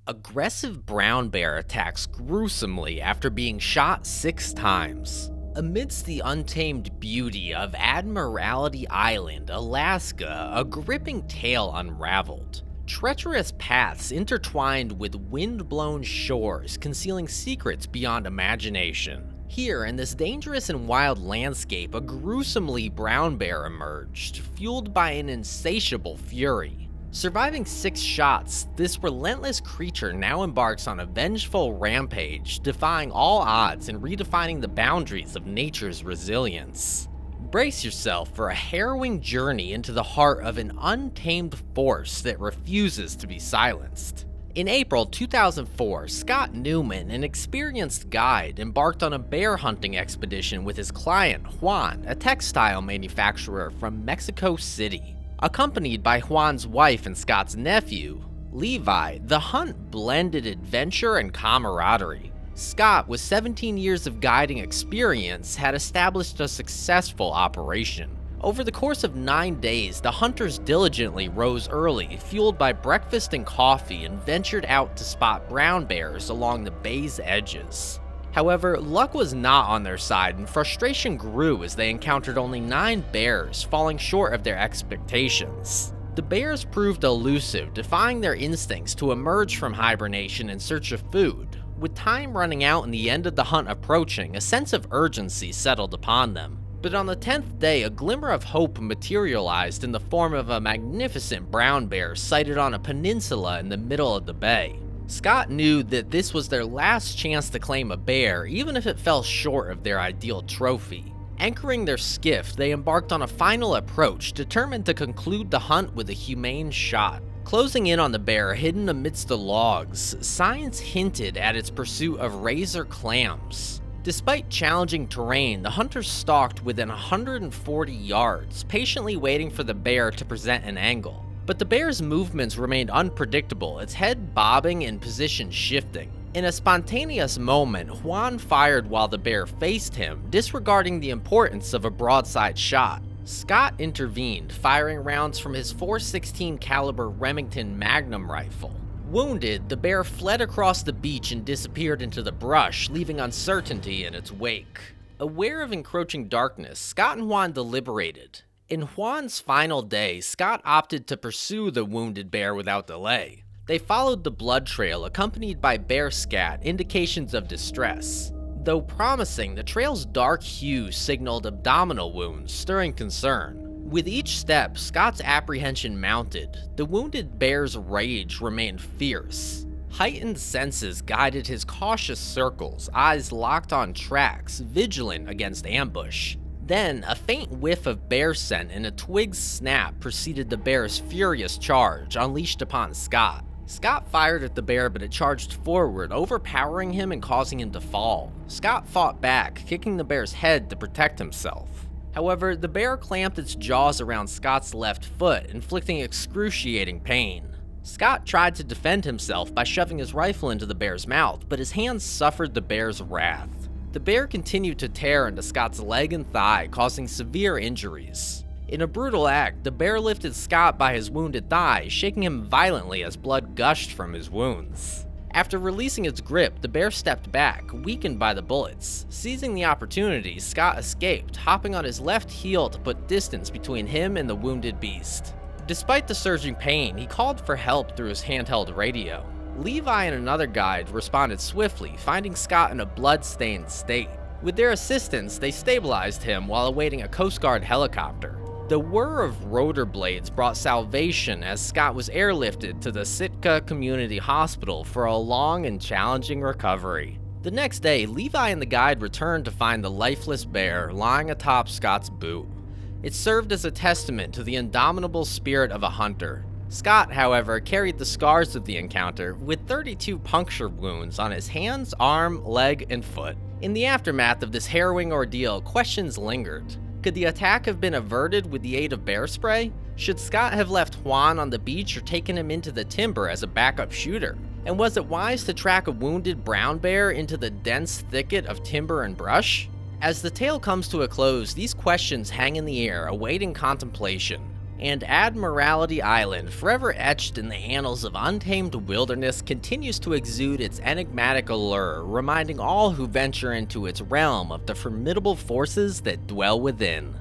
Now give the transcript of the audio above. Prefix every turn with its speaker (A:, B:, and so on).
A: Aggressive brown bear attacks gruesomely after being shot 6 times. Amidst the untamed beauty of Admiralty Island, Alaska, a gripping tale unraveled. Treacherous paths intertwined with wind-blown shores, concealing secrets beyond imagination. Here, in this dangerous and wild landscape, a gruesomely brown bear emerged, fueled by an insatiable fury. Surviving 6 shots, this relentless creature now embarks on a vengeful rampage, defying all odds and redefining the boundaries of nature's resilience. Brace yourself for a harrowing journey into the heart of an untamed force that refuses to be silenced. In April 2004, Scott Newman, an experienced guide, embarked on a bear hunting expedition with his client, Juan, a textile manufacturer from Mexico City. Accompanied by Juan's wife and Scott's nephew, Levi, the hunt blended adventure and camaraderie. Scott, with 17 years of guiding experience, had established a successful operation. Over the course of 9 days, the hunters diligently rose early, fueled by breakfast and coffee, and ventured out to spot brown bears along the bay's edges. However, luck was not on their side, and frustration grew as they encountered only 9 bears, falling short of their expectations. The bears proved elusive, defying their instincts to emerge from hibernation in search of food. With time running out and the end of the hunt approaching, a sense of urgency settled upon them. But on the 10th day, a glimmer of hope materialized in the form of a magnificent brown bear sighted on a peninsula in the middle of the bay. Scott knew that this was their last chance to claim a bear, even if it fell short of their ideal trophy. Anchoring their skiff, they embarked on a final approach, determined to conclude the hunt with a humane shot. Closing in on the bear hidden amidst the logs, science hinted at its pursuit of razor clams. Despite challenging terrain, the hunters stalked within 140 yards, patiently waiting for the bear to present an angle. But the bear's movements remained unpredictable, its head bobbing and position shifting. In a spontaneous moment, Juan fired while the bear faced him, disregarding the importance of a broadside shot. Scott intervened, firing rounds from his .416 caliber Remington Magnum rifle. Wounded, the bear fled across the beach and disappeared into the brush, leaving uncertainty in its wake. Aware of encroaching darkness, Scott and Juan deliberated. In Juan's final day, Scott opted to pursue the wounded bear without delay. They followed the blood trail, accompanied by bear scat, indications of distress. Though promising, the trail's dark hue signaled abdominal wounds, stirring concern. With each step, Scott's apprehension mounted. The wounded bear's rage remained fierce. Heightened senses guided his cautious circles, eyes locked on tracks, vigilant against ambush. Then, a faint whiff of bear scent and a twig's snap preceded the bear's furious charge, unleashed upon Scott. Scott fired at the bear, but it charged forward, overpowering him and causing him to fall. Scott fought back, kicking the bear's head to protect himself. However, the bear clamped its jaws around Scott's left foot, inflicting excruciating pain. Scott tried to defend himself by shoving his rifle into the bear's mouth, but his hands suffered the bear's wrath. The bear continued to tear into Scott's leg and thigh, causing severe injuries. In a brutal act, the bear lifted Scott by his wounded thigh, shaking him violently as blood gushed from his wounds. After releasing its grip, the bear stepped back, weakened by the bullets. Seizing the opportunity, Scott escaped, hopping on his left heel to put distance between him and the wounded beast. Despite the surging pain, he called for help through his handheld radio. Levi and another guide responded swiftly, finding Scott in a blood-stained state. With their assistance, they stabilized him while awaiting a Coast Guard helicopter. The whir of rotor blades brought salvation as Scott was airlifted to the Sitka Community Hospital for a long and challenging recovery. The next day, Levi and the guide returned to find the lifeless bear lying atop Scott's boot. It served as a testament to the indomitable spirit of a hunter. Scott, however, carried the scars of the encounter, with 32 puncture wounds on his hands, arm, leg, and foot. In the aftermath of this harrowing ordeal, questions lingered. Could the attack have been averted with the aid of bear spray? Should Scott have left Juan on the beach or taken him into the timber as a backup shooter? And was it wise to track a wounded brown bear into the dense thicket of timber and brush? As the tale comes to a close, these questions hang in the air, awaiting contemplation. And Admiralty Island, forever etched in the annals of untamed wilderness, continues to exude its enigmatic allure, reminding all who venture into its realm of the formidable forces that dwell within.